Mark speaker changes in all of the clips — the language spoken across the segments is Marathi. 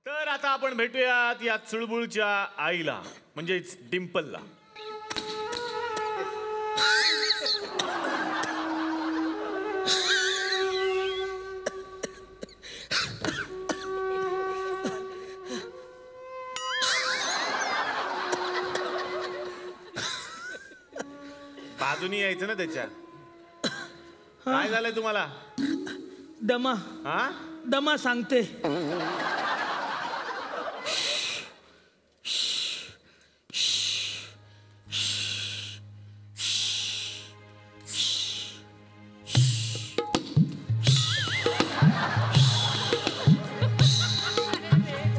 Speaker 1: तर आता आपण भेटूयात या चुळबुळच्या आईला म्हणजेच डिंपलला. बाजूनी यायचं ना त्याच्या. काय झालंय तुम्हाला?
Speaker 2: दमा.
Speaker 1: हा
Speaker 2: दमा सांगते.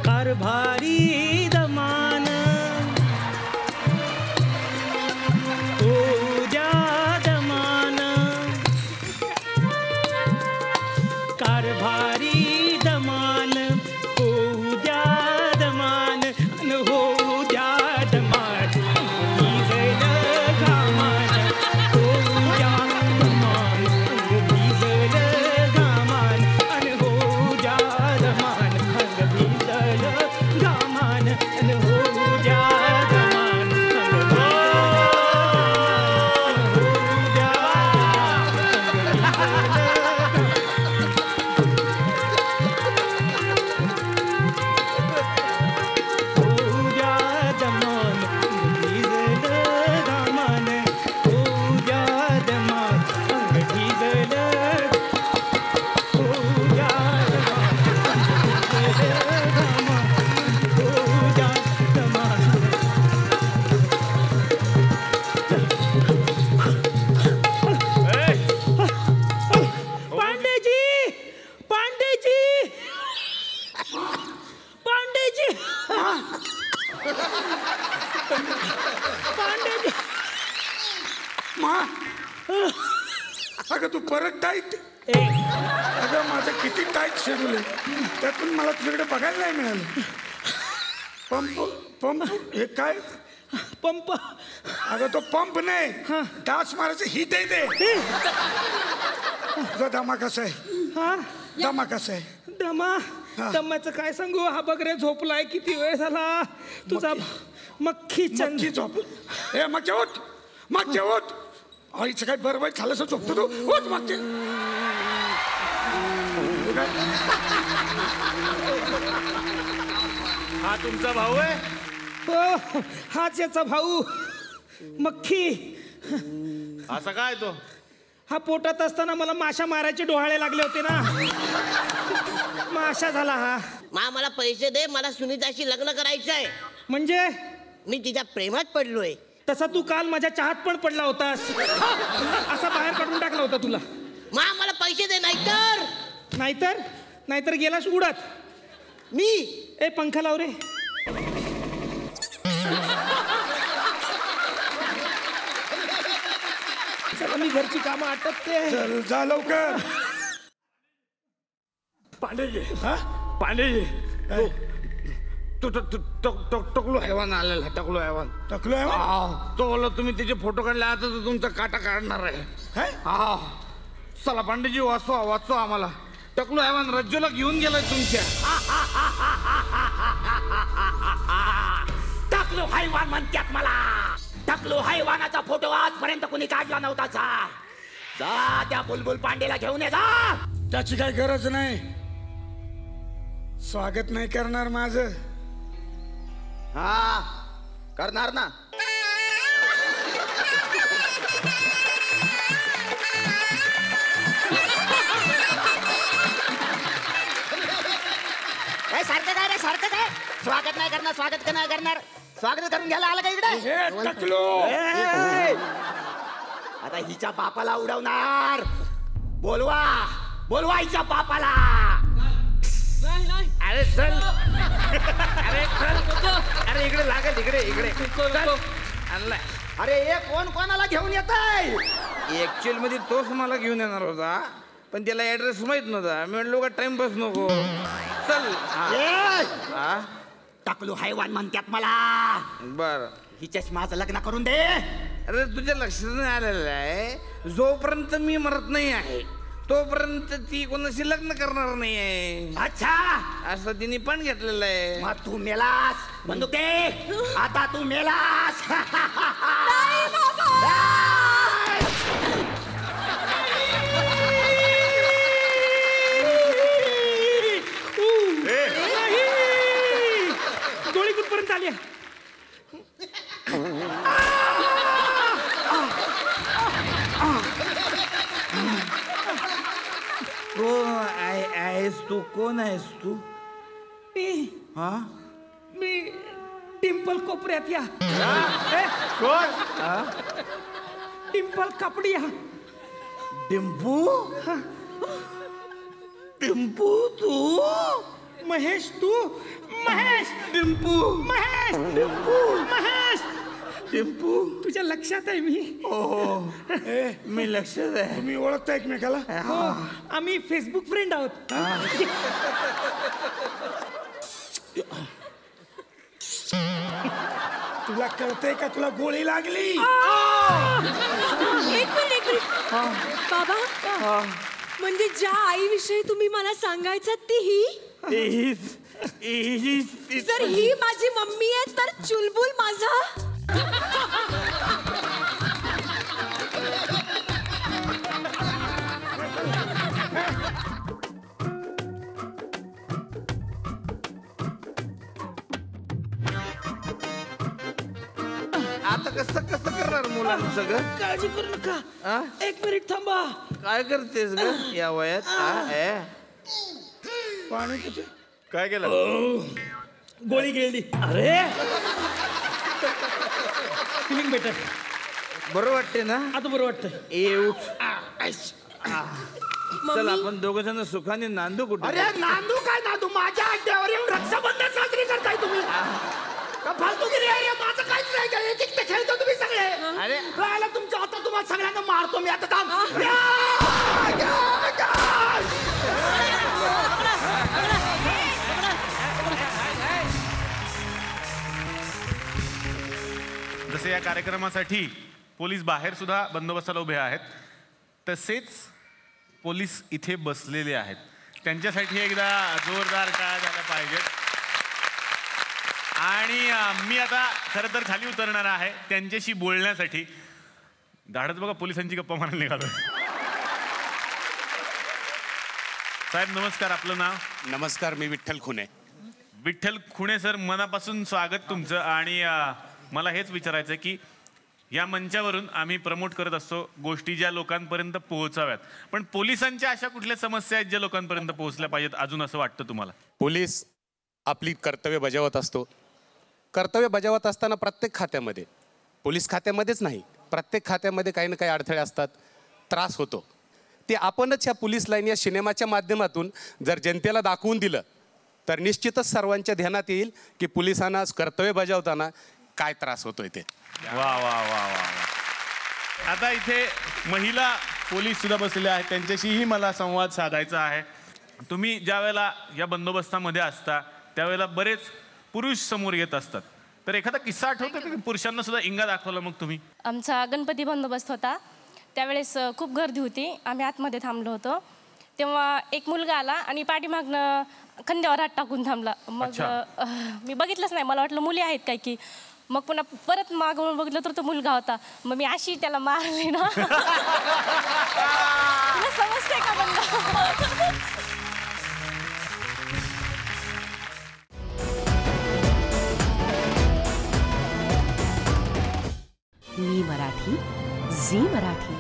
Speaker 2: कारभारी दमान ओजा दमान कारभारी दमान ओजा दमान ओजा दमान भिजल घामान ओजा दमान भिजल घामान ओजा दमान भिजल घामान ओजा दमान
Speaker 3: अगं तू परत टाईट. अगं माझं किती टाईट शेड्यूल आहे, त्यातून मला तुझ्याकडे बघायला नाही मिळालं. पंप पंप हे काय
Speaker 2: पंप?
Speaker 3: अगं तो पंप नाही, डास मारायचं हिट आहे ते. तुझा दमा कसा आहे?
Speaker 2: हा
Speaker 3: दमा कसा आहे?
Speaker 2: दमा दमाचं काय सांगू. हा बघ रे झोपलाय, किती वेळ झाला तुझा. मक्खी
Speaker 3: मक्खी झोप. हे मग उठ, मग उठ. आईचं काय बरं वाईट झालं असं झोपतो तू. उठ मग.
Speaker 1: हा तुमचा भाऊ आहे?
Speaker 2: हो, हाच याचा भाऊ मक्खी.
Speaker 1: असा काय तो?
Speaker 2: हा पोटात असताना मला माशा मारायचे डोहाळे लागले होते ना, माशा झाला हा.
Speaker 4: मला पैसे दे, मला सुनीताशी लग्न करायचंय.
Speaker 2: म्हणजे
Speaker 4: मी तिच्या प्रेमात पडलोय.
Speaker 2: तसा तू काल माझ्या चहात पण पडला होतास. असा बाहेर काढून टाकला होता तुला.
Speaker 4: मला पैसे दे, नाहीतर
Speaker 2: नाहीतर नाहीतर गेलास उडत.
Speaker 4: मी
Speaker 2: ए पंखा लाव रे. चला मी घरची कामं आटपते.
Speaker 3: चल जा लवकर.
Speaker 1: पांडेजी.
Speaker 3: हा
Speaker 1: पांडेजी
Speaker 5: टकलू हैवान आलेला. टकलू हैवान.
Speaker 3: टकलो आहे.
Speaker 5: तो बोलला तुम्ही त्याचे फोटो काढले, आता तो तुमचा काटा काढणार आहे.
Speaker 3: काय?
Speaker 5: हा चला पांडेजी वाचवा वाचवा आम्हाला. टकलू हैवान रज्जूला घेऊन गेलाय तुमच्या.
Speaker 6: टकलू हैवान म्हणतात मला. टकलू हैवानाचा फोटो आजपर्यंत कोणी काढला नव्हता. जा त्या बुलबुल पांडेला घेऊन ये जा.
Speaker 3: त्याची काही गरज नाही. स्वागत नाही करणार माझं?
Speaker 5: हा करणार ना.
Speaker 6: सारखं काय रे, सारखं काय? स्वागत नाही करणार, स्वागत नाही करणार. स्वागत करून घ्यायला आलं का इकडे?
Speaker 3: टकलो
Speaker 6: आता हिच्या बापाला उडवणार. बोलवा बोलवा हिच्या बापाला.
Speaker 5: अरे चल. अरे चल. अरे इकडे लागेल, इकडे इकडे चल. आणलाय.
Speaker 6: अरे हे कोण कोणाला घेऊन येत आहे?
Speaker 5: ऍक्च्युअल मध्ये तोच मला घेऊन येणार होता, पण त्याला ऍड्रेस माहित नव्हता. मी म्हणलो का टाइमपास नको. चल. हा
Speaker 6: टकलू हैवान म्हणतात मला.
Speaker 5: बर
Speaker 6: हिच्याशी माझं लग्न करून दे.
Speaker 5: अरे तुझ्या लक्षात नाही आलेलं आहे, जोपर्यंत मी मरत नाही आहे तोपर्यंत ती कोणाशी लग्न करणार नाहीये
Speaker 6: अच्छा
Speaker 5: असं तिने पण घेतलेलं आहे.
Speaker 6: मग तू मेलास बंदूक दे आता तू मेलास
Speaker 2: गोळी कुठपर्यंत आली
Speaker 5: आहेस तू? कोण आहेस तू? हा
Speaker 2: मी टिम्पल कोपऱ्यात या टिम्पल कापडिया
Speaker 5: डिंपू डिंपू तू
Speaker 2: महेश तू महेश
Speaker 5: डिंपू
Speaker 2: महेश
Speaker 5: डिंपू
Speaker 2: महेश
Speaker 5: डिंपू
Speaker 2: तुझ्या लक्षात आहे मी
Speaker 5: मी लक्षात आहे.
Speaker 3: तुम्ही ओळखता एकमेकाला?
Speaker 2: हो आम्ही फेसबुक फ्रेंड आहोत
Speaker 3: तुला कळतंय का तुला गोळी लागली?
Speaker 7: एक मिनिट बाबा म्हणजे ज्या आईविषयी तुम्ही मला सांगायचं ती ही जर ही माझी मम्मी आहे तर चुलबुल माझा
Speaker 5: आता कसं कसं करणार मुलांचं सगळं?
Speaker 2: काळजी करू नका
Speaker 5: हा?
Speaker 2: एक मिनिट थांबा
Speaker 5: काय करतेस ग या वयात?
Speaker 3: पाणी किती?
Speaker 1: काय केलं
Speaker 2: गोळी गिळली अरे फिलिंग बेटर
Speaker 5: बरं वाटते ना?
Speaker 2: आता बरं वाटतं
Speaker 5: ए उठ. चल आपण दोघ जण सुखाने नांदू कुठे?
Speaker 6: अरे नांदू काय नांदू माझ्या अड्ड्यावर येऊन रक्षाबंधन साजरी करताय तुम्ही का फालतूगिरी आहे रे? माझं काहीच नाही काय एक एकटे खेळतो तुम्ही सगळे.
Speaker 5: अरे
Speaker 6: राहिला तुमच्या आता तुम्हाला सगळ्यांना मारतो मी आता थांब
Speaker 1: जसे या कार्यक्रमासाठी पोलीस बाहेर सुद्धा बंदोबस्ताला उभे आहेत तसेच पोलीस इथे बसलेले आहेत त्यांच्यासाठी एकदा जोरदार टाळ्या झाल्या पाहिजेत. आणि मी आता खरं तर खाली उतरणार आहे त्यांच्याशी बोलण्यासाठी. धाडत बघा पोलिसांची गप्पा मारायला निघालो. साहेब नमस्कार, आपलं नाव?
Speaker 8: नमस्कार, मी विठ्ठल खुने.
Speaker 1: विठ्ठल खुणे सर, मनापासून स्वागत तुमचं. आणि मला हेच विचारायचं आहे की या मंचावरून आम्ही प्रमोट करत असतो गोष्टी ज्या लोकांपर्यंत पोहोचाव्यात, पण पोलिसांच्या अशा कुठल्या समस्या आहेत ज्या लोकांपर्यंत पोहोचल्या पाहिजेत अजून असं वाटतं तुम्हाला?
Speaker 8: पोलीस आपली कर्तव्य बजावत असतो. कर्तव्य बजावत असताना प्रत्येक खात्यामध्ये, पोलीस खात्यामध्येच नाही प्रत्येक खात्यामध्ये काही ना काही अडथळे असतात, त्रास होतो. ते आपणच ह्या पोलीस लाईन या सिनेमाच्या माध्यमातून जर जनतेला दाखवून दिलं तर निश्चितच सर्वांच्या ध्यानात येईल की पोलिसांना कर्तव्य बजावताना काय त्रास होतोय ते.
Speaker 1: वा वा वा वा. आता इथे महिला पोलीस सुद्धा बसलेले आहेत, त्यांच्याशीही मला संवाद साधायचा आहे. तुम्ही ज्या वेळेला या बंदोबस्तामध्ये असता त्यावेळेला बरेच पुरुष समोर येत असतात, तर एखादा किस्सा आठवतो की पुरुषांना सुद्धा इंगा दाखवला मग तुम्ही?
Speaker 9: आमचा गणपती बंदोबस्त होता त्यावेळेस खूप गर्दी होती, आम्ही आतमध्ये थांबलो होतो. तेव्हा एक मुलगा आला आणि पाठीमागनं खांद्यावर हात टाकून थांबला. मग मी बघितलंच नाही, मला वाटलं मुली आहेत काय की. मग पुन्हा परत मागवून बघितलं तर तो मुलगा होता. मग मी अशी त्याला मारली ना. तुला समजते का म्हणलं?
Speaker 7: मी मराठी, झी मराठी.